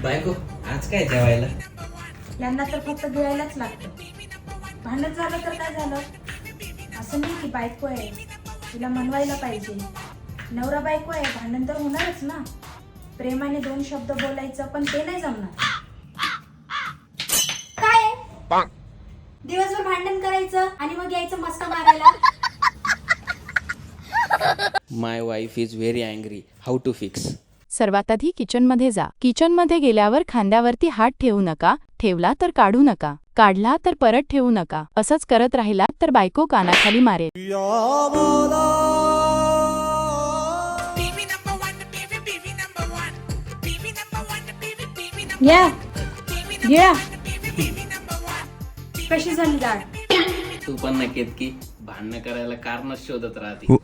बायको आज काय जेवायला? यांना तर फक्त गिळायलाच लागतं. भांडण झालं तर काय झालं? असं नाही की बायको आहे तिला मनवायला पाहिजे. नवरा बायको आहे, भांडण तर होणारच ना. प्रेमाने दोन शब्द बोलायचं, पण ते नाही जमणार. काय आहे? दिवसभर भांडण करायचं आणि मग यायचं मस्त मारायला. My wife is very angry. How to fix? सर्वात आधी किचनमध्ये जा. किचनमध्ये गेल्यावर खांद्यावरती हात ठेवू नका. ठेवला तर काढू नका. काढला तर परत ठेवू नका. असंच करत राहिलात तर बायको कानाखाली मारेल. या गिळा. कशी झाली डाळ? तू पण नकेत की भांडणं करायला कारणच शोधत राहते.